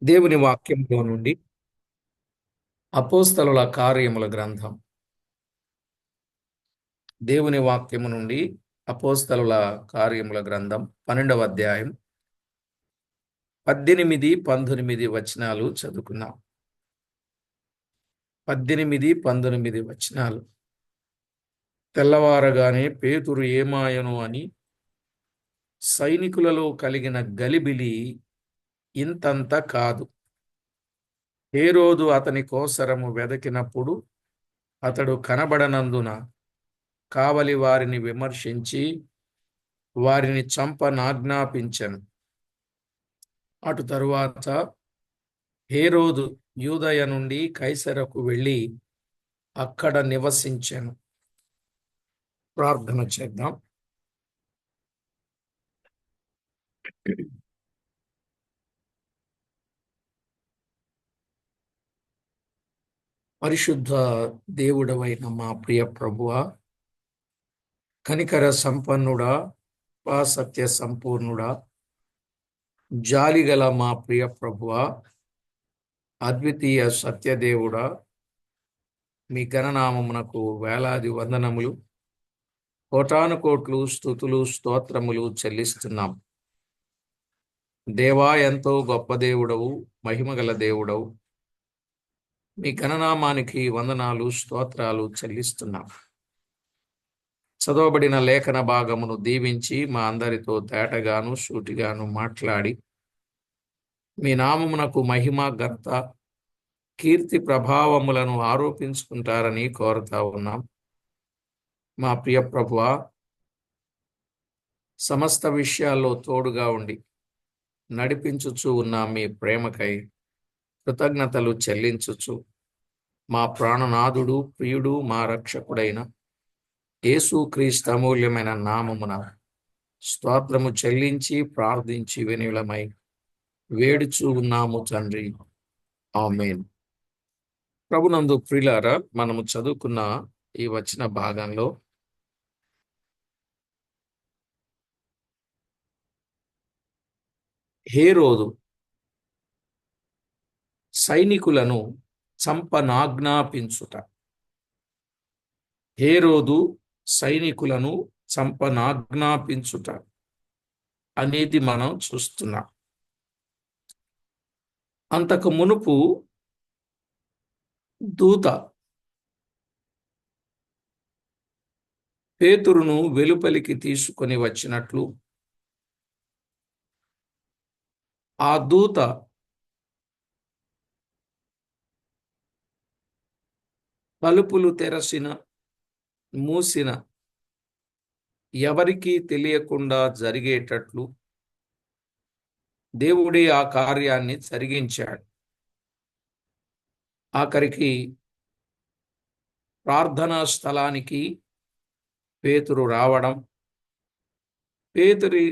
దేవుని వాక్యంలో నుండి అపోస్తలుల కార్యముల గ్రంథం. దేవుని వాక్యము నుండి అపోస్తలుల కార్యముల గ్రంథం 12వ అధ్యాయం 18, 19 వచనాలు చదువుకున్నాం. 18, 19 వచనాలు. తెల్లవారగానే పేతురు ఏమాయను అని సైనికులలో కలిగిన గలిబిలి ఇంతంత కాదు. హేరోదు అతని కోసరము వెదకినప్పుడు అతడు కనబడనందున కావలి వారిని విమర్శించి వారిని చంపనాజ్ఞాపించెను. అటు తరువాత హేరోదు యూదయ నుండి కైసరకు వెళ్ళి అక్కడ నివసించెను. ప్రార్థన చేద్దాం. పరిశుద్ధ దేవుడవైన మా ప్రియ ప్రభువా, కనికర సంపన్నుడా, సత్య సంపూర్ణుడా, జాలిగల మా ప్రియ ప్రభువా, అద్వితీయ సత్యదేవుడా, మీ ఘననామమునకు వేలాది వందనములు, కోటాను కోట్లు స్తుతులు స్తోత్రములు చెల్లిస్తున్నాం. దేవా, ఎంతో గొప్ప దేవుడవు, మహిమగల దేవుడవు, మీ ఘననామానికి వందనాలు స్తోత్రాలు చెల్లిస్తున్నాం. చదవబడిన లేఖన భాగమును దీవించి మా అందరితో తేటగాను సూటిగాను మాట్లాడి మీ నామమునకు మహిమ ఘనత కీర్తి ప్రభావములను ఆరోపించుకుంటారని కోరుతా ఉన్నాం. మా ప్రియ ప్రభువా, సమస్త విషయాల్లో తోడుగా ఉండి నడిపించుచు ఉన్న మీ ప్రేమకై కృతజ్ఞతలు చెల్లించుచు మా ప్రాణనాథుడు, ప్రియుడు, మా రక్షకుడైన యేసుక్రీస్తు అమూల్యమైన నామమున స్తోత్రము చెల్లించి ప్రార్థించి వినులమై వేడుచూ ఉన్నాము తండ్రి. ఆమేన్. ప్రభునందు ప్రియులారా, మనము చదువుకున్న ఈ వచన భాగంలో హేరోదు సైనికులను చంపనాజ్ఞాపించుట. హేరోదు సైనికులను చంపనాజ్ఞాపించుట అనేది మనం చూస్తున్నాం. అంతకు మునుపు దూత పేతురును వెలుపలికి తీసుకొని వచ్చినట్లు ఆ దూత తలుపులు తెరచిన మూసిన ఎవరికీ తెలియకుండా జరిగేటట్లు దేవుడే ఆ కార్యాన్ని జరిగించాడు. ఆఖరికి ప్రార్థనా స్థలానికి పేతురు రావడం, పేతురి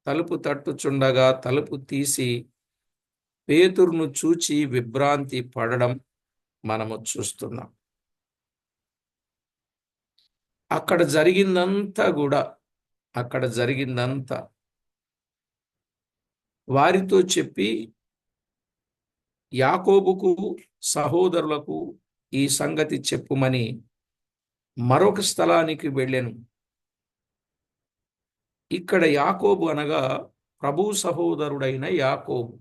తలుపు తట్టుచుండగా తలుపు తీసి పేతురును చూచి విభ్రాంతి పడడం మనము చూస్తున్నాం. అక్కడ జరిగిందంతా వారితో చెప్పి యాకోబుకు సహోదరులకు ఈ సంగతి చెప్పుమని మరొక స్థలానికి వెళ్ళెను. ఇక్కడ యాకోబు అనగా ప్రభు సహోదరుడైన యాకోబు.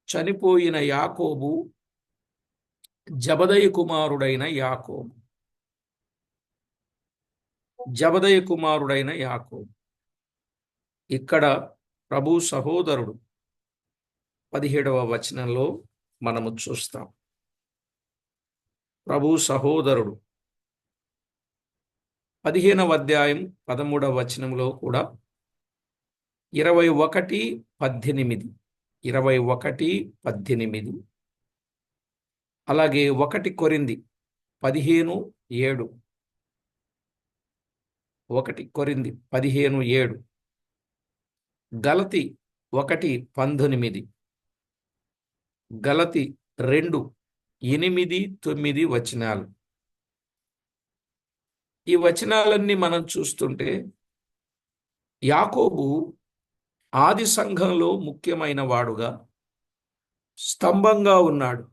చనిపోయిన యాకోబు జబదయి కుమారుడైన యాకోబు. ఇక్కడ ప్రభు సహోదరుడు 17వ వచనంలో మనము చూస్తాం. ప్రభు సహోదరుడు 15వ అధ్యాయం 13వ వచనంలో కూడా 21:18 అలాగే 1 కొరింథీ 15:7 గలతీ 1:19 గలతీ 2:8-9 వచనాలు. ఈ వచనాలన్నీ మనం చూస్తుంటే యాకోబు ఆది సంఘంలో ముఖ్యమైన వాడుగా స్తంభంగా ఉన్నాడు.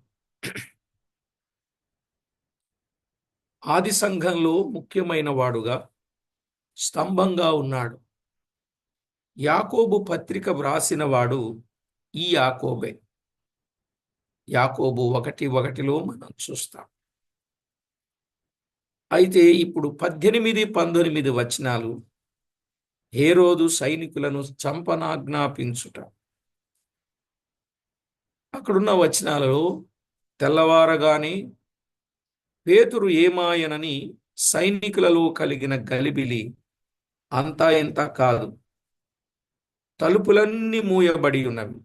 ఆది సంఘంలో ముఖ్యమైన వాడుగా స్తంభంగా ఉన్నాడు. యాకోబు పత్రిక వ్రాసిన వాడు ఈ యాకోబే. యాకోబు 1:1 మనం చూస్తాం. అయితే ఇప్పుడు 18, 19 వచనాలు హేరోదు సైనికులను చంపనాజ్ఞాపించుట. అక్కడున్న వచనాలలో తెల్లవారగానే పేతురు ఏమాయనని సైనికులలో కలిగిన గలిబిలి అంతా ఇంత కాదు. తలుపులన్నీ మూయబడి ఉన్నవి.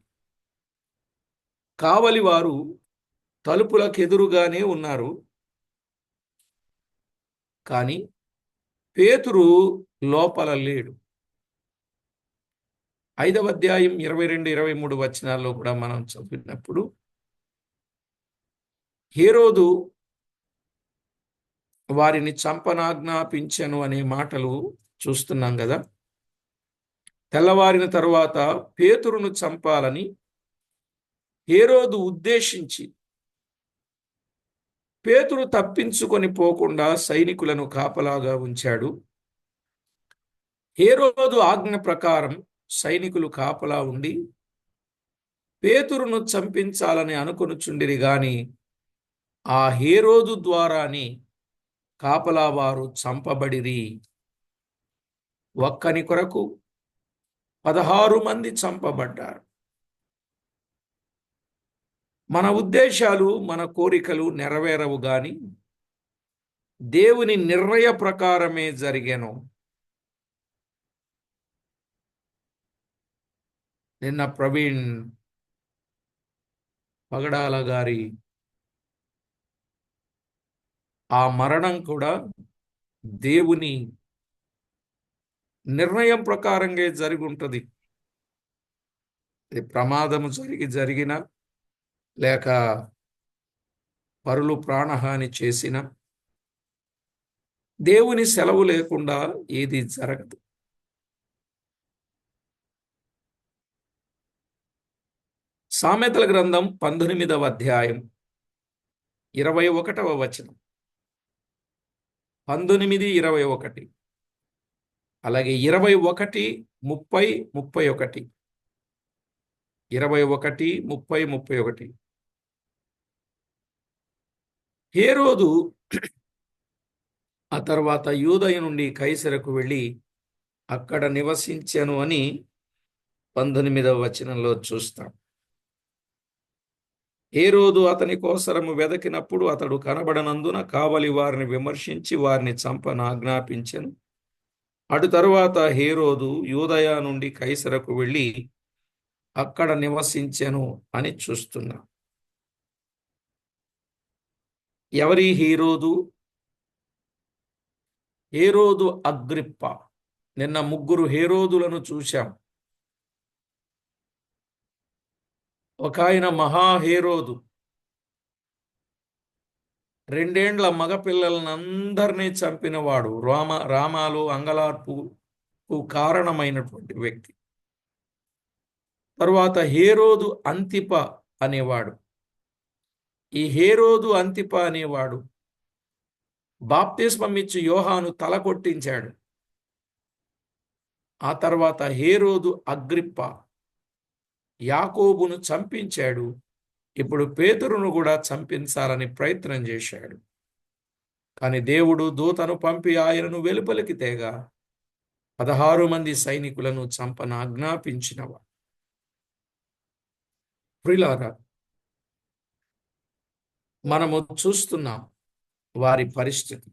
కావలి వారు తలుపులకెదురుగానే ఉన్నారు. కానీ పేతురు లోపల లేడు. 5వ అధ్యాయం 22, 23 వచనాల్లో కూడా మనం చదివినప్పుడు హేరోదు వారిని చంపనాజ్ఞాపించెను అనే మాటలు చూస్తున్నాం కదా. తెల్లవారిన తరువాత పేతురును చంపాలని హేరోదు ఉద్దేశించి పేతురు తప్పించుకొని పోకుండా సైనికులను కాపలాగా ఉంచాడు. హేరోదు ఆజ్ఞ ప్రకారం సైనికులు కాపలా ఉండి పేతురును చంపించాలని అనుకొనుచుండిరి గాని ఆ హేరోదు ద్వారానే కాపలా వారు చంపబడిరి. ఒక్కని కొరకు 16 మంది చంపబడ్డారు. మన ఉద్దేశాలు, మన కోరికలు నెరవేరవు గాని దేవుని నిర్ణయ ప్రకారమే జరిగెను. నిన్న ప్రవీణ్ పగడాల గారి ఆ మరణం కూడా దేవుని నిర్ణయం ప్రకారంగా జరిగి ఉంటుంది. ప్రమాదము జరిగిన లేక పరులు ప్రాణహాని చేసిన దేవుని సెలవు లేకుండా ఏది జరగదు. సామెతల గ్రంథం 19వ అధ్యాయం 21వ వచనం. 19, 21, అలాగే 21, 30, 31, 21, 30, 31. హేరోదు ఆ తర్వాత యూదయ నుండి కైసరకు వెళ్ళి అక్కడ నివసించెను అని 19వ వచనంలో చూస్తాం. హేరోదు అతని కోసరము వెదకినప్పుడు అతడు కనబడనందున కావలి వారిని విమర్శించి వారిని చంపనాజ్ఞాపించెను. అటు తరువాత హేరోదు యూదయ నుండి కైసరకు వెళ్ళి అక్కడ నివసించెను అని చూస్తున్నాం. ఎవరి హేరోదు? హేరోదు అగ్రిప్ప. నిన్న 3 హేరోదులను చూశాం. ఒక ఆయన మహాహేరోదు, 2 ఏండ్ల మగపిల్లలందరినీ చంపినవాడు, రామాలు అంగలార్పుకు కారణమైనటువంటి వ్యక్తి. తరువాత హేరోదు అంతిప అనేవాడు. ఈ హేరోదు అంతిప అనేవాడు బాప్తిస్మం ఇచ్చి యోహాను తల కొట్టించాడు. ఆ తర్వాత హేరోదు అగ్రిప్ప యాకోబును చంపించాడు. ఇప్పుడు పేతురును కూడా చంపించాలని ప్రయత్నం చేశాడు. కానీ దేవుడు దూతను పంపి ఆయనను వెలుపలికి తేగా 16 మంది సైనికులను చంపనాజ్ఞాపించినవాడు. ప్రియులారా, మనము చూస్తున్నాం వారి పరిస్థితి.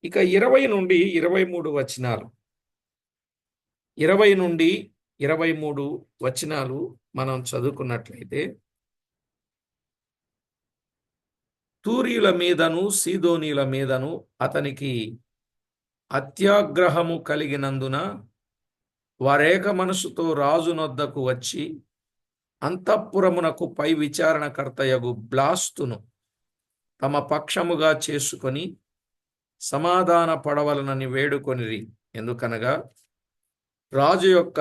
ఇక 20 నుండి 23 వచనాలు, 20 నుండి 23 వచనాలు మనం చదువుకున్నట్లయితే తూరీల మీదను సీదోనీల మీదను అతనికి అత్యాగ్రహము కలిగినందున వారేక మనసుతో రాజునొద్దకు వచ్చి అంతఃపురమునకు పై విచారణకర్తయగు బ్లాస్తును తమ పక్షముగా చేసుకొని సమాధాన పడవలనని వేడుకొనిరి. ఎందుకనగా రాజు యొక్క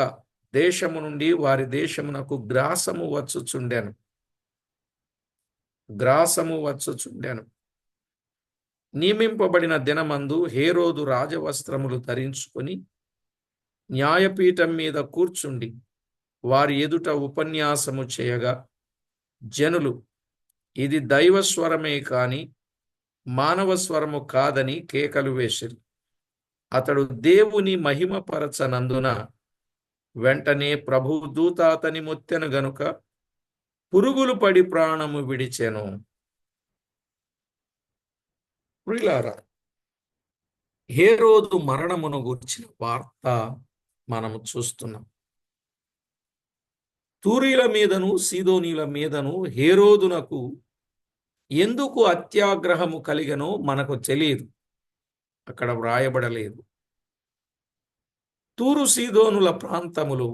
దేశము నుండి వారి దేశమునకు గ్రాసము వచ్చుచుండెను. నియమింపబడిన దినమందు హేరోదు రాజవస్త్రములు ధరించుకొని న్యాయపీఠం మీద కూర్చుండి వారి ఎదుట ఉపన్యాసము చేయగా జనులు ఇది దైవస్వరమే కాని మానవ స్వరము కాదని కేకలు వేసిరి. అతడు దేవుని మహిమపరచనందున వెంటనే ప్రభు దూత అతని మొత్తెను గనుక పురుగులు పడి ప్రాణము విడిచెను. ప్రియులారా, హేరోదు మరణమును గురించిన వార్త మనము చూస్తున్నాం. తూరీల మీదను సీదోనీల మీదను హేరోదునకు ఎందుకు అత్యాగ్రహము కలిగనో మనకు తెలియదు, అక్కడ వ్రాయబడలేదు. తూరు సీదోనుల ప్రాంతములు,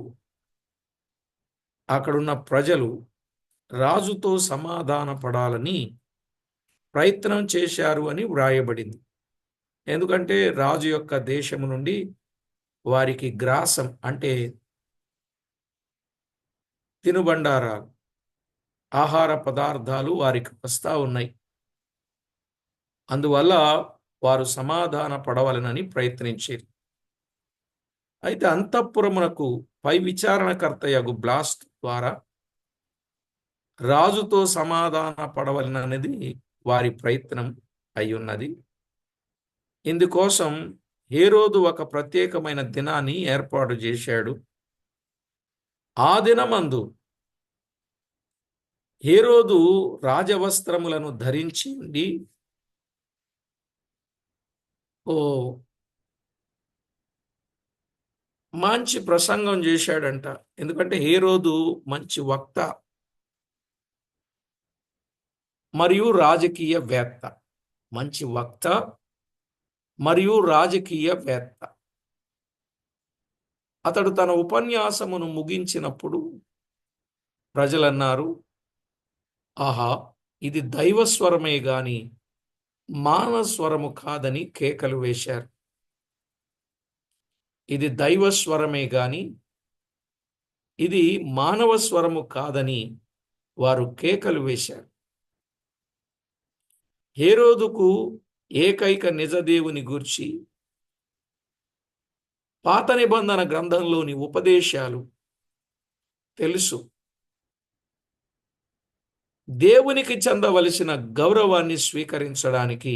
అక్కడున్న ప్రజలు రాజుతో సమాధాన పడాలని ప్రయత్నం చేశారు అని వ్రాయబడింది. ఎందుకంటే రాజు యొక్క దేశము నుండి వారికి గ్రాసం అంటే తినుబండారాలు, ఆహార పదార్థాలు వారికి వస్తా ఉన్నాయి. అందువల్ల వారు సమాధాన పడవలనని ప్రయత్నించారు. అయితే అంతఃపురమునకు పై విచారణకర్తయగు బ్లాస్ట్ ద్వారా రాజుతో సమాధాన పడవలననేది వారి ప్రయత్నం అయ్యున్నది. ఇందుకోసం హేరోదు ఒక ప్రత్యేకమైన దినాన్ని ఏర్పాటు చేశాడు. ఆ దినమందు హేరోదు రాజవస్త్రములను ధరించి ఉండి మంచి ప్రసంగం చేశాడంట. ఎందుకంటే హేరోదు మంచి వక్త మరియు రాజకీయవేత్త. మంచి వక్త మరియు రాజకీయవేత్త. అతడు తన ఉపన్యాసమును ముగించినప్పుడు ప్రజలన్నారు, ఆహా, ఇది దైవస్వరమే గాని మానవ స్వరము కాదని కేకలు వేశారు. ఇది దైవస్వరమే గాని ఇది మానవ స్వరము కాదని వారు కేకలు వేశారు. హేరోదుకు ఏకైక నిజదేవుని గూర్చి పాత నిబంధన గ్రంథంలోని ఉపదేశాలు తెలుసు. దేవునికి చెందవలసిన గౌరవాన్ని స్వీకరించడానికి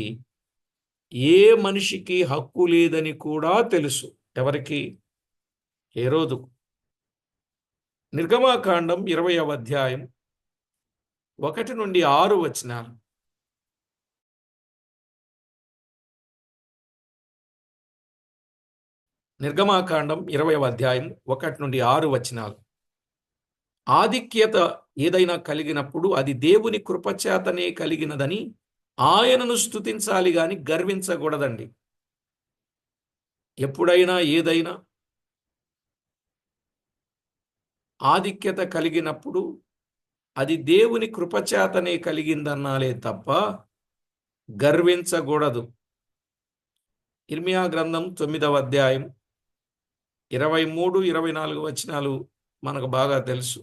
ఏ మనిషికి హక్కు లేదని కూడా తెలుసు. ఎవరికి? హేరోదుకు. నిర్గమాకాండం 20వ అధ్యాయం 1 నుండి 6 వచనాలు. నిర్గమాకాండం 20వ అధ్యాయం 1 నుండి 6 వచనాలు. ఆధిక్యత ఏదైనా కలిగినప్పుడు అది దేవుని కృపచేతనే కలిగినదని ఆయనను స్తుతించాలి గాని గర్వించకూడదండి. ఎప్పుడైనా ఏదైనా ఆధిక్యత కలిగినప్పుడు అది దేవుని కృపచేతనే కలిగిందన్నాలే తప్ప గర్వించకూడదు. ఇర్మియా గ్రంథం 9వ అధ్యాయం 23, 24 వచనాలు మనకు బాగా తెలుసు.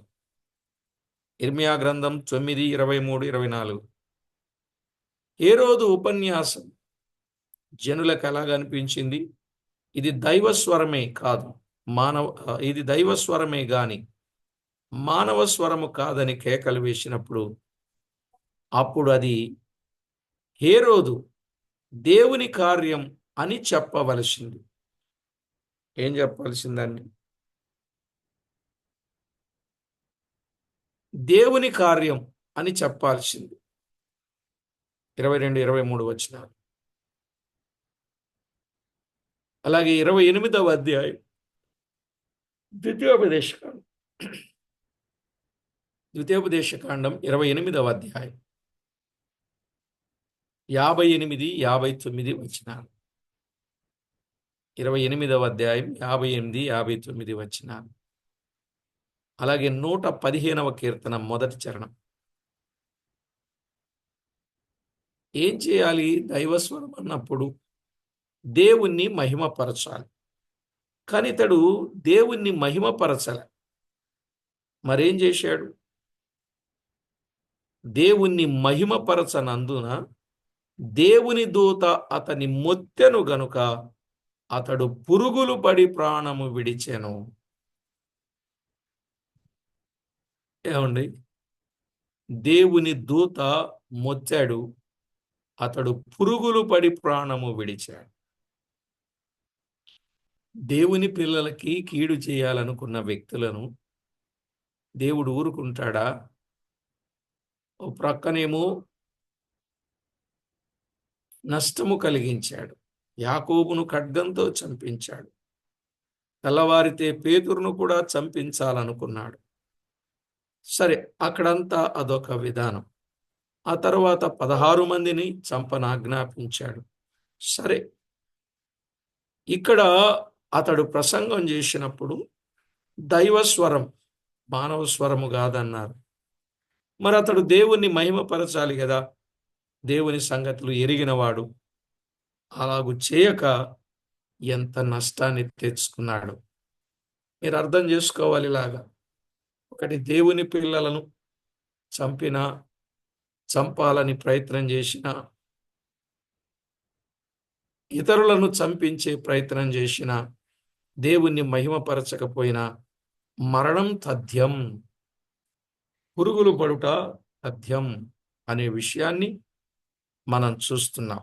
ఇర్మియా గ్రంథం 9, 23, 24. హేరోదు ఉపన్యాసం జనులకు ఎలాగనిపించింది? ఇది దైవస్వరమే కాదు, ఇది దైవస్వరమే గాని మానవ స్వరము కాదని కేకలు వేసినప్పుడు అప్పుడు అది హేరోదు దేవుని కార్యం అని చెప్పవలసింది. ఏం చెప్పవలసిందండి? దేవుని కార్యం అని చెప్పాల్సింది. 22, 23 వచనాలు. అలాగే 28వ అధ్యాయం ద్వితీయోపదేశకాండం 28వ అధ్యాయం 58, 59 వచనాలు. 28వ అధ్యాయం 58, 59 వచనాలు. అలాగే 115వ కీర్తన మొదటి చరణం. ఏం చేయాలి? దైవస్వరం అన్నప్పుడు దేవుణ్ణి మహిమపరచాలి. కానీ ఇతడు దేవుణ్ణి మహిమపరచల. మరేం చేశాడు? దేవుణ్ణి మహిమపరచనందున దేవుని దూత అతని మొత్తెను గనుక అతడు పురుగులు పడి ప్రాణము విడిచెను. ఏమండి? దేవుని దూత మొత్తాడు, అతడు పురుగులు పడి ప్రాణము విడిచాడు. దేవుని పిల్లలకి కీడు చేయాలనుకున్న వ్యక్తులను దేవుడు ఊరుకుంటాడా? ఓ ప్రక్కనేమో నష్టము కలిగించాడు, యాకోబును ఖడ్గంతో చంపించాడు. తెల్లవారితే పేతురును కూడా చంపించాలనుకున్నాడు. సరే, అక్కడంతా అదొక విధానం. ఆ తర్వాత 16 మందిని చంపనాజ్ఞాపించాడు. సరే, ఇక్కడ అతడు ప్రసంగం చేసినప్పుడు దైవస్వరం, మానవ స్వరము కాదన్నారు. మరి అతడు దేవుణ్ణి మహిమపరచాలి కదా, దేవుని సంగతులు ఎరిగినవాడు. అలాగూ చేయక ఎంత నష్టాన్ని తెచ్చుకున్నాడు. మీరు అర్థం చేసుకోవాలి. ఇలాగా ఒకటి, దేవుని పిల్లలను చంపాలని ప్రయత్నం చేసిన, ఇతరులను చంపించే ప్రయత్నం చేసిన, దేవుణ్ణి మహిమపరచకపోయినా మరణం తథ్యం, పురుగులు పడుట తథ్యం అనే విషయాన్ని మనం చూస్తున్నాం.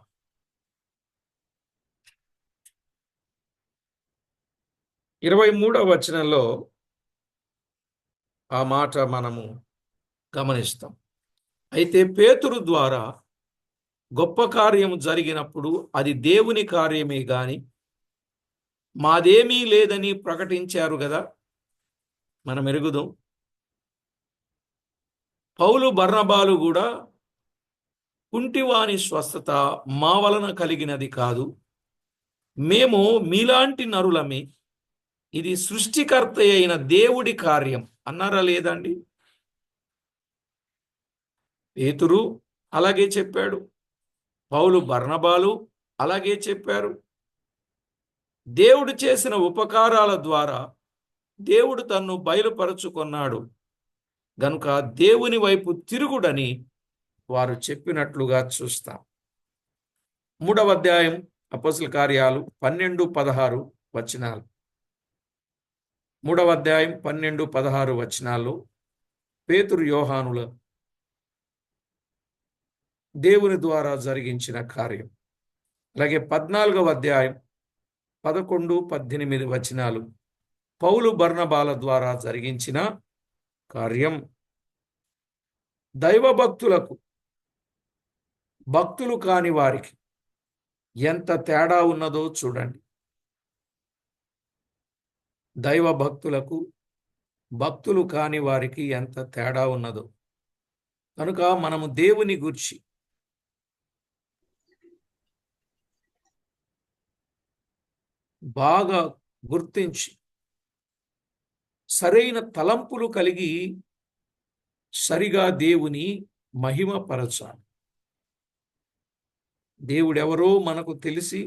23వ వచనంలో ఆ మాట మనము గమనిస్తాం. అయితే పేతురు ద్వారా గొప్ప కార్యం జరిగినప్పుడు అది దేవుని కార్యమే గాని మాదేమీ లేదని ప్రకటించారు కదా. మనం ఎరుగుదాం, పౌలు బర్నబాలు కూడా కుంటివాని స్వస్థత మా వలన కలిగినది కాదు, మేము మీలాంటి నరులమే, ఇది సృష్టికర్త అయిన దేవుడి కార్యం అన్నారా లేదండి? పేతురు అలాగే చెప్పాడు, పౌలు బర్నబాలు అలాగే చెప్పారు. దేవుడు చేసిన ఉపకారాల ద్వారా దేవుడు తన్ను బయలుపరుచుకున్నాడు గనుక దేవుని వైపు తిరుగుడని వారు చెప్పినట్లుగా చూస్తాం. 3వ అధ్యాయం అపోస్తలుల కార్యాలు 12-16 వచనాలు. 3వ అధ్యాయం 12-16 వచనాల్లో పేతురు యోహానుల దేవుని ద్వారా జరిగించిన కార్యం. అలాగే 14వ అధ్యాయం 11-18 వచనాలు పౌలు బర్నబాల ద్వారా జరిగించిన కార్యం. దైవ భక్తులకు, భక్తులు కాని వారికి ఎంత తేడా ఉన్నదో చూడండి. దైవ భక్తులకు, భక్తులు కాని వారికి ఎంత తేడా ఉన్నదో. కనుక మనము దేవుని గూర్చి బాగా గుర్తించి సరైన తలంపులు కలిగి సరిగా దేవుని మహిమపరచాలి. దేవుడెవరో మనకు తెలిసి,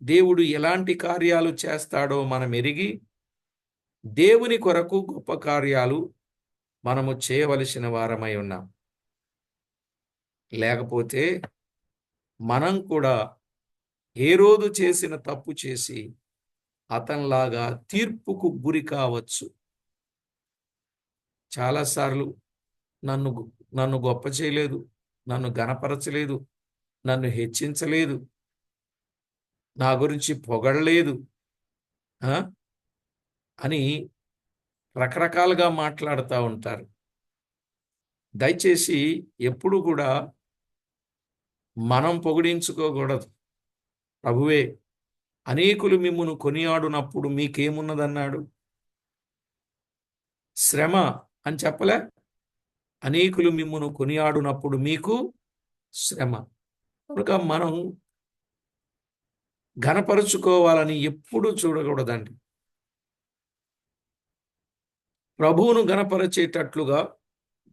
దేవుడు ఎలాంటి కార్యాలు చేస్తాడో మనం ఎరిగి, దేవుని కొరకు గొప్ప కార్యాలు మనము చేయవలసిన వారమై ఉన్నాం. లేకపోతే మనం కూడా హేరోదు చేసిన తప్పు చేసి అతనిలాగా తీర్పుకు గురి కావచ్చు. చాలాసార్లు నన్ను గొప్ప చేయలేదు, నన్ను గణపరచలేదు, నన్ను హెచ్చించలేదు, నా గురించి పొగడలేదు అని రకరకాలుగా మాట్లాడుతూ ఉంటారు. దయచేసి ఎప్పుడు కూడా మనం పొగిడించుకోకూడదు. ప్రభువే అనేకులు మిమ్మును కొనియాడునప్పుడు మీకేమున్నదన్నాడు? శ్రమ అని చెప్పలే? అనేకులు మిమ్మును కొనియాడునప్పుడు మీకు శ్రమ. కనుక మనం ఘనపరుచుకోవాలని ఎప్పుడూ చూడకూడదండి. ప్రభువును ఘనపరిచేటట్లుగా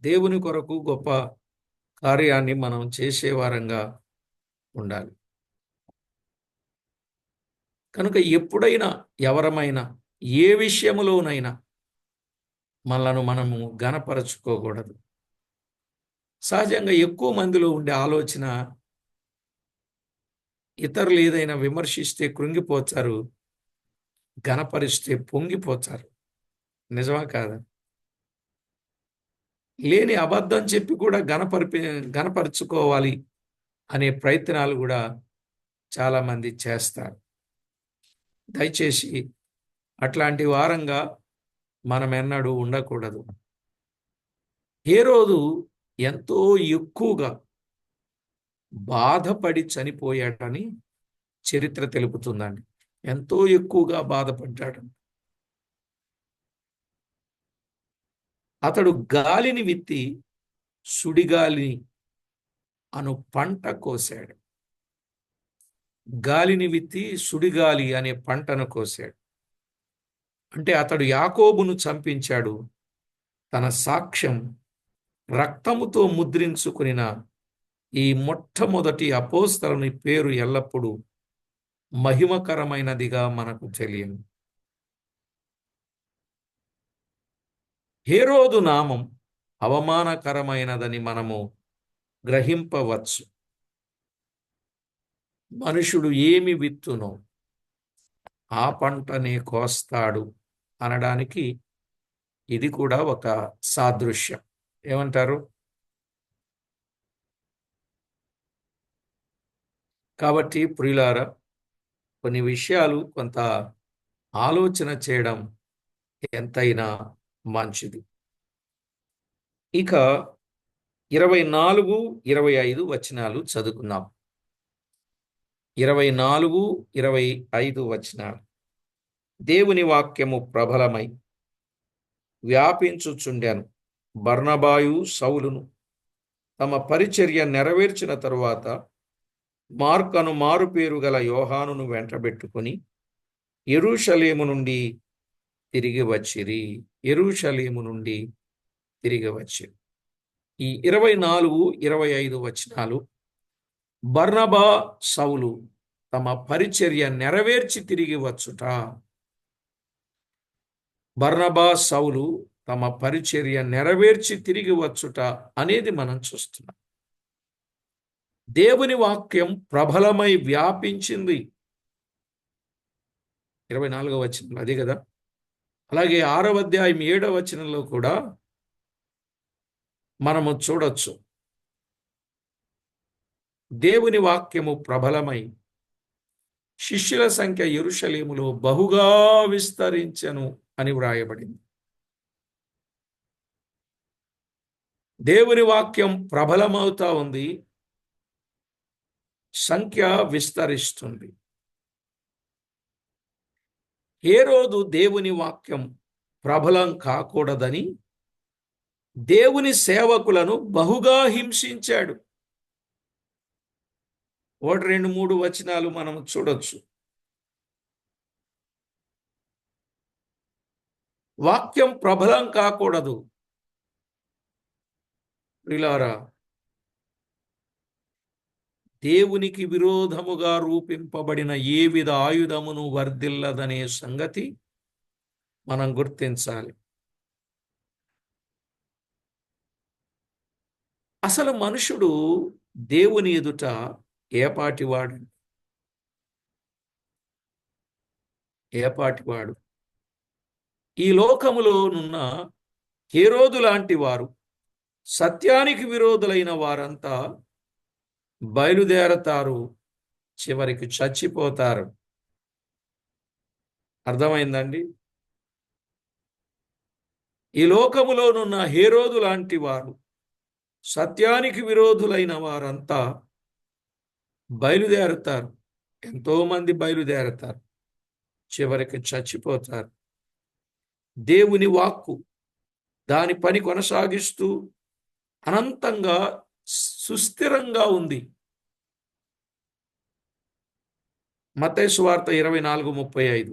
దేవుని కొరకు గొప్ప కార్యాన్ని మనం చేసేవారంగా ఉండాలి. కనుక ఎప్పుడైనా ఎవరమైనా ఏ విషయములోనైనా మనలను మనము ఘనపరచుకోకూడదు. సహజంగా ఎక్కువ మందిలో ఉండే ఆలోచన, ఇతరులు ఏదైనా విమర్శిస్తే కృంగిపోతారు, ఘనపరిస్తే పొంగిపోతారు. నిజమా కాదా? లేని అబద్ధం చెప్పి కూడా ఘనపరుచుకోవాలి అనే ప్రయత్నాలు కూడా చాలా మంది చేస్తారు. దయచేసి అట్లాంటి వారంగా మనం ఎన్నడూ ఉండకూడదు. హేరోదు ఎంతో ఎక్కువగా బాధపడి చనిపోయాడని చరిత్ర తెలుపుతుందండి. ఎంతో ఎక్కువగా బాధపడ్డాడు. అతడు గాలిని విత్తి సుడిగాలి అను పంట కోశాడు. గాలిని విత్తి సుడిగాలి అనే పంటను కోశాడు. అంటే అతడు యాకోబును చంపించాడు. తన సాక్ష్యం రక్తముతో ముద్రించుకునిన ఈ మొట్టమొదటి అపోస్తలుని పేరు ఎల్లప్పుడూ మహిమకరమైనదిగా మనకు తెలియను. హేరోదు నామం అవమానకరమైనదని మనము గ్రహింపవచ్చు. మనుషుడు ఏమి విత్తునో ఆ పంటనే కోస్తాడు అనడానికి ఇది కూడా ఒక సాదృశ్యం. ఏమంటారు? కాబట్టి ప్రియులారా, కొన్ని విషయాలు కొంత ఆలోచన చేయడం ఎంతైనా మంచిది. ఇక 24, 25 వచనాలు చదువుకున్నాం. 24, 25 వచనాలు. దేవుని వాక్యము ప్రబలమై వ్యాపించుచుండెను. బర్నబాయు సౌలును తమ పరిచర్య నెరవేర్చిన తరువాత మార్కను మారుపేరు గల యోహానును వెంటబెట్టుకుని యెరూషలేము నుండి తిరిగి వచ్చిరి. యెరూషలేము నుండి తిరిగి వచ్చిరి. ఈ 24, 25 వచనాలు బర్నబా సౌలు తమ పరిచర్య నెరవేర్చి తిరిగి వచ్చుట. బర్నబా సౌలు తమ పరిచర్య నెరవేర్చి తిరిగి వచ్చుట అనేది మనం చూస్తున్నాం. దేవుని వాక్యం ప్రబలమై వ్యాపించింది. 24వ వచనం అదే కదా. అలాగే 6వ అధ్యాయం 7వ వచనంలో కూడా మనము చూడొచ్చు. దేవుని వాక్యము ప్రబలమై శిష్యుల సంఖ్య యెరూషలేములో బహుగా విస్తరించెను అని వ్రాయబడింది. దేవుని వాక్యం ప్రబలమవుతా ఉంది, సంఖ్య విస్తరిస్తుంది. హేరోదు దేవుని వాక్యం ప్రబలం కాకూడదని దేవుని సేవకులను బహుగా హింసించాడు. 1, 2, 3 వచనాలు మనం చూడొచ్చు. వాక్యం ప్రబలం కాకూడదు. ప్రియులారా, దేవునికి విరోధముగా రూపింపబడిన ఏ విధ ఆయుధమును వర్ధిల్లదనే సంగతి మనం గుర్తించాలి. అసలు మనుషుడు దేవుని ఎదుట ఏపాటివాడు? ఏపాటివాడు? ఈ లోకములోనున్న హేరోదు లాంటి వారు, సత్యానికి విరోధులైన వారంతా బయలుదేరతారు, చివరికి చచ్చిపోతారు. అర్థమైందండి? ఈ లోకములోనున్న హేరోదు లాంటి వారు, సత్యానికి విరోధులైన వారంతా బయలుదేరుతారు. ఎంతో మంది బయలుదేరతారు, చివరికి చచ్చిపోతారు. దేవుని వాక్కు దాని పని కొనసాగిస్తూ అనంతంగా సుస్థిరంగా ఉంది. మత్తయి సువార్త 24:35,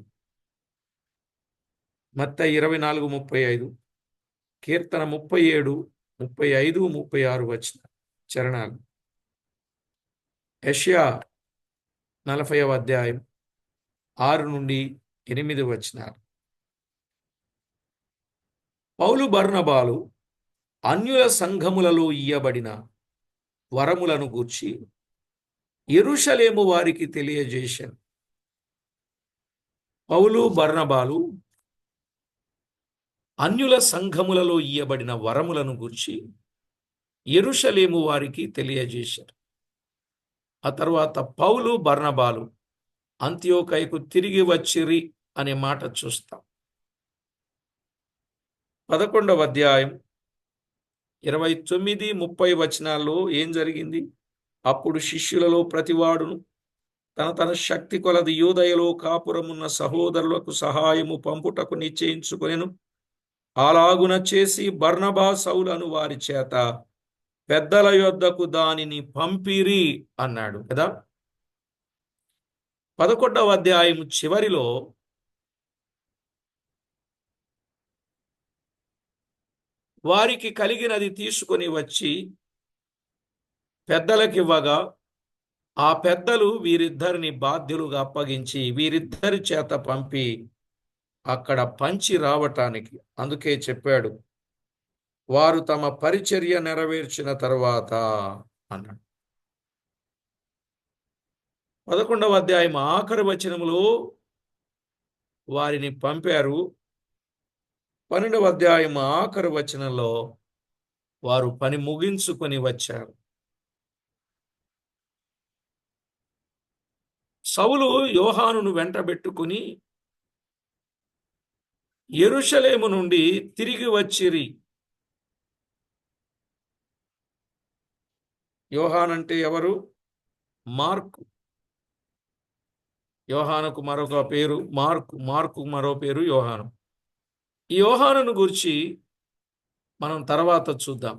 మత్తయి 24:35, కీర్తన 37, 35, 36 చరణాలు, యెషయా 40వ అధ్యాయం 6-8 పౌలు బర్నబాలు అన్యుల సంఘములలో ఇయ్యబడిన వరములను గూర్చి యెరూషలేము వారికి తెలియజేశారు. పౌలు బర్నబాలు అన్యుల సంఘములలో ఇయ్యబడిన వరములను గూర్చి యెరూషలేము వారికి తెలియజేశారు. ఆ తర్వాత పౌలు బర్నబాలు అంతియోకయకు తిరిగి వచ్చిరి అనే మాట చూస్తాం. 11వ అధ్యాయం 29-30 ఏం జరిగింది? అప్పుడు శిష్యులలో ప్రతివాడును తన శక్తి కొలది యూదయలో కాపురమున్న సహోదరులకు సహాయము పంపుటకు నిశ్చయించుకొనెను. అలాగున చేసి బర్నబా సౌలను వారి చేత పెద్దల యొద్దకు దానిని పంపిరి అన్నాడు కదా. 11వ అధ్యాయం చివరిలో వారికి కలిగినది తీసుకొని వచ్చి పెద్దలకివ్వగా ఆ పెద్దలు వీరిద్దరిని బాధ్యులుగా అప్పగించి వీరిద్దరి చేత పంపి అక్కడ పంచి రావటానికి. అందుకే చెప్పాడు, వారు తమ పరిచర్య నెరవేర్చిన తర్వాత అన్నాడు. 11వ అధ్యాయం ఆఖరి వచనములో వారిని పంపారు. 12వ అధ్యాయం ఆఖరి వచనంలో వారు పని ముగించుకొని వచ్చారు. సౌలు యోహానును వెంటబెట్టుకుని యెరూషలేము నుండి తిరిగి వచ్చిరి. యోహాన్ అంటే ఎవరు? మార్కు. యోహానుకు మరొక పేరు మార్కు, మార్కు మరో పేరు యోహాను. ఈ యోహానును గురించి మనం తర్వాత చూద్దాం.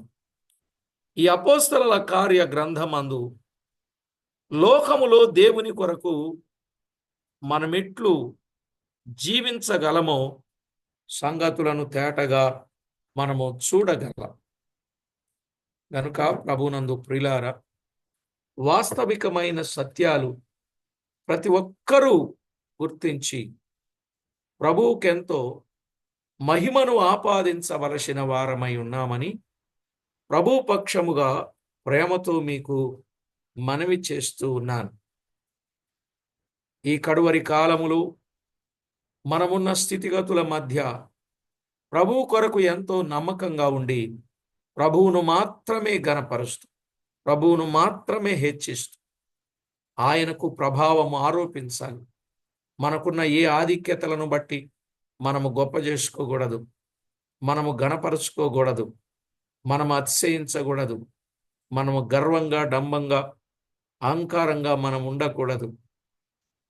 ఈ అపోస్తలుల కార్య గ్రంథమందు లోకములో దేవుని కొరకు మనమెట్లు జీవించగలమో సంగతులను తేటగా మనము చూడగలం. గనుక ప్రభునందు ప్రియులారా, వాస్తవికమైన సత్యాలు ప్రతి ఒక్కరూ గుర్తించి ప్రభువుకెంతో మహిమను ఆపాదించవలసిన వారమై ఉన్నామని ప్రభు పక్షముగా ప్రేమతో మీకు మనవి చేస్తూ ఉన్నాను. ఈ కడువరి కాలములో మనమున్న స్థితిగతుల మధ్య ప్రభువు కొరకు ఎంతో నమ్మకంగా ఉండి ప్రభువును మాత్రమే గణపరుస్తూ ప్రభువును మాత్రమే హెచ్చిస్తూ ఆయనకు ప్రభావం ఆరోపించాలి. మనకున్న ఏ ఆధిక్యతలను బట్టి మనము గొప్ప చేసుకోకూడదు, మనము గణపరుచుకోకూడదు, మనము అతిశయించకూడదు, మనము గర్వంగా డంబంగా అహంకారంగా మనం ఉండకూడదు.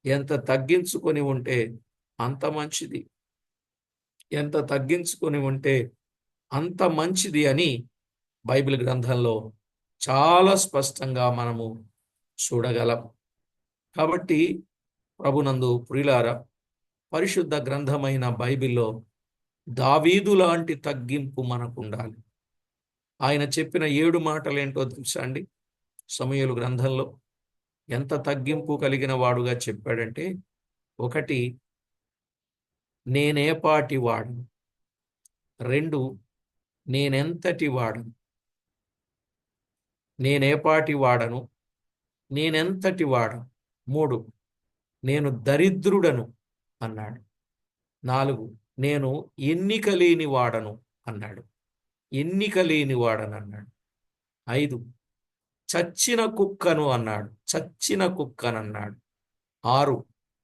ఎంత తగ్గించుకొని ఉంటే అంత మంచిది, ఎంత తగ్గించుకొని ఉంటే అంత మంచిది అని బైబిల్ గ్రంథంలో చాలా స్పష్టంగా మనము చూడగలం. కాబట్టి ప్రభునందు ప్రియులారా, పరిశుద్ధ గ్రంథమైన బైబిల్లో దావీదు లాంటి తగ్గింపు మనకు ఉండాలి. ఆయన చెప్పిన 7 మాటలేంటో తెలుసా అండి? సమూయేలు గ్రంథంలో ఎంత తగ్గింపు కలిగిన వాడుగా చెప్పాడంటే, 1 నేనేపాటి వాడను, 2 నేనెంతటి వాడను, నేనేపాటి వాడను, నేనెంతటి వాడను, 3 నేను దరిద్రుడను అన్నాడు, 4 నేను ఎన్నిక లేని వాడను అన్నాడు, ఎన్నిక లేని వాడను అన్నాడు, 5 చచ్చిన కుక్కను అన్నాడు, చచ్చిన కుక్కనన్నాడు, 6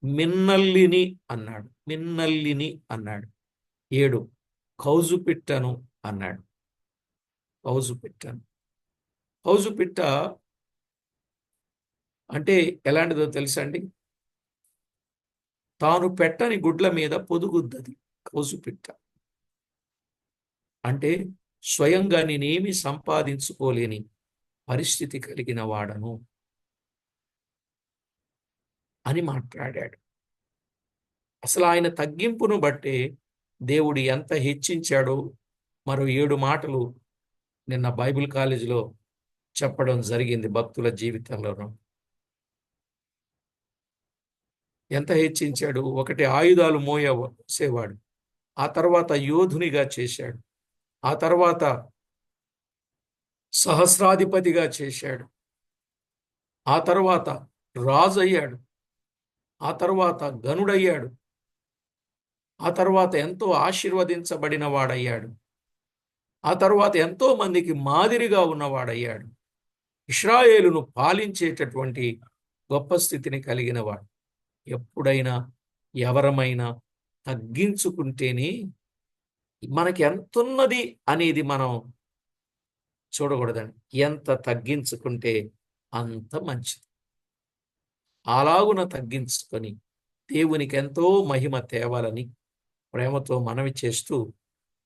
మిన్నల్లిని అన్నాడు, మిన్నల్లిని అన్నాడు, 7 కౌజు పిట్టను అన్నాడు, కౌజు పిట్టను. కౌజు పిట్ట అంటే ఎలాంటిదో తెలుసా అండి? తాను పెట్టని గుడ్ల మీద పొదుగుద్దది కౌజు పిట్ట. అంటే స్వయంగా నేనేమి సంపాదించుకోలేని పరిస్థితి కలిగిన వాడను అని మాట్లాడాడు. అసలు ఆయన తగ్గింపును బట్టే దేవుడు ఎంత హెచ్చించాడో మరో 7 మాటలు నిన్న బైబిల్ కాలేజీలో చెప్పడం జరిగింది భక్తుల జీవితంలోనూ. ఎంత హెచ్చించాడు? ఒకటి ఆయుధాలు మోసేవాడు, ఆ తర్వాత యోధునిగా చేశాడు, ఆ తర్వాత సహస్రాధిపతిగా చేశాడు, ఆ తర్వాత రాజు అయ్యాడు, ఆ తర్వాత గనుడయ్యాడు, ఆ తర్వాత ఎంతో ఆశీర్వదించబడిన వాడయ్యాడు, ఆ తర్వాత ఎంతో మందికి మాదిరిగా ఉన్నవాడయ్యాడు. ఇశ్రాయేలును పాలించేటటువంటి గొప్ప స్థితిని కలిగిన వాడు. ఎప్పుడైనా ఎవరమైనా తగ్గించుకుంటేనే మనకి ఎంతున్నది అనేది మనం చూడకూడదండి. ఎంత తగ్గించుకుంటే అంత మంచిది. అలాగున తగ్గించుకొని దేవునికి ఎంతో మహిమ తేవాలని ప్రేమతో మనవి చేస్తూ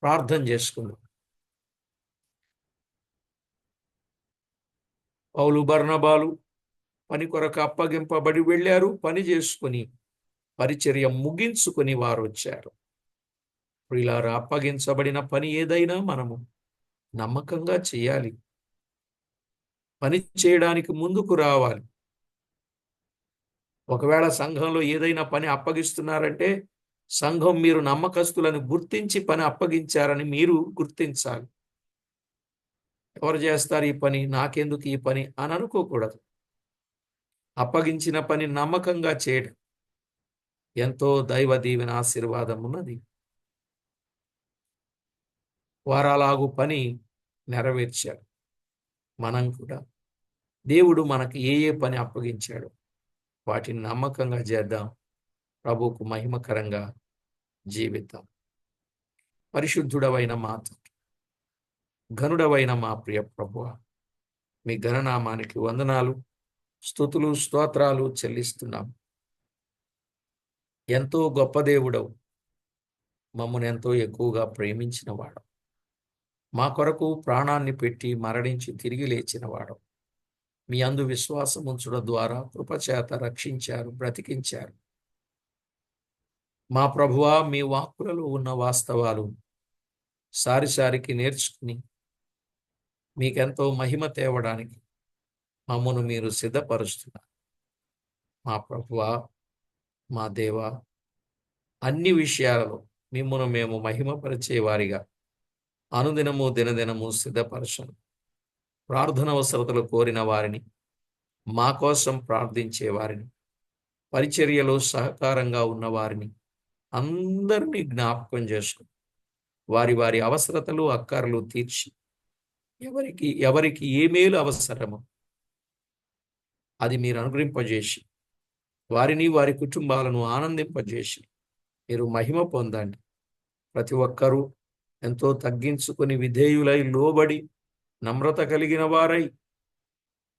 ప్రార్థన చేసుకుందాం. పౌలు బర్నబాలు పని కొరకు అప్పగింపబడి వెళ్ళారు. పని చేసుకుని పరిచర్య ముగించుకుని వారు వచ్చారు. ప్రియులారా, అప్పగించబడిన పని ఏదైనా మనము నమ్మకంగా చేయాలి. పని చేయడానికి ముందుకు రావాలి. ఒకవేళ సంఘంలో ఏదైనా పని అప్పగిస్తున్నారంటే సంఘం మీరు నమ్మకస్తులను గుర్తించి పని అప్పగించారని మీరు గుర్తించాలి. ఎవరు చేస్తారు ఈ పని, నాకెందుకు ఈ పని అని అనుకోకూడదు. అప్పగించిన పని నమ్మకంగా చేయడం ఎంతో దైవ దీవెన ఆశీర్వాదం ఉన్నది. వారలాగు పని నెరవేర్చారు. మనం కూడా దేవుడు మనకి ఏ ఏ పని అప్పగించాడో వాటిని నమ్మకంగా చేద్దాం. ప్రభువుకు మహిమకరంగా జీవిద్దాం. పరిశుద్ధుడవైన మా తండ్రి, ఘనుడవైన మా ప్రియ ప్రభువా, మీ ఘననామానికి వందనాలు, స్తుతులు, స్తోత్రాలు చెల్లిస్తున్నాం. ఎంతో గొప్ప దేవుడవు, మమ్మల్ని ఎంతో ఎక్కువగా ప్రేమించిన వాడు, మా కొరకు ప్రాణాన్ని పెట్టి మరణించి తిరిగి లేచిన వాడు, మీ అందు విశ్వాసం ఉంచడం ద్వారా కృపచేత రక్షించారు, బ్రతికించారు. మా ప్రభువా, మీ వాక్కులలో ఉన్న వాస్తవాలు సారిసారికి నేర్చుకుని మీకెంతో మహిమ తేవడానికి మమ్మను మీరు సిద్ధపరుస్తున్నారు. మా ప్రభువా, మా దేవా, అన్ని విషయాలలో మిమ్మను మేము మహిమపరిచే వారిగా అనుదినము దినదినము సిద్ధపరచను. ప్రార్థన అవసరతలు కోరిన వారిని, మా కోసం ప్రార్థించే వారిని, పరిచర్యలో సహకారంగా ఉన్న వారిని అందరినీ జ్ఞాపకం చేసుకుని వారి వారి అవసరతలు అక్కర్లు తీర్చి ఎవరికి ఎవరికి ఏ మేలు అవసరమో అది మీరు అనుగ్రహింపజేసి వారిని వారి కుటుంబాలను ఆనందింపజేసి మీరు మహిమ పొందండి. ప్రతి ఒక్కరూ ఎంతో తగ్గించుకొని విధేయులై లోబడి నమ్రత కలిగిన వారై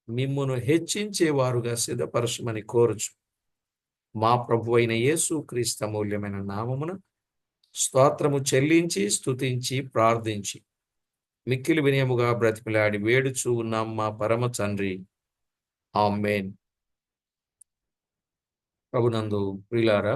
మిమ్మును హెచ్చించేవారుగా సిద్ధపరచమని కోరుచు మా ప్రభువైన యేసు క్రీస్తు అమూల్యమైన నామమున స్తోత్రము చెల్లించి స్తుతించి ప్రార్థించి మిక్కిలి వినయముగా బ్రతిమిలాడి వేడుచూ ఉన్నాం మా పరమ తండ్రి. ఆమేన్. ప్రభునందు ప్రియులారా,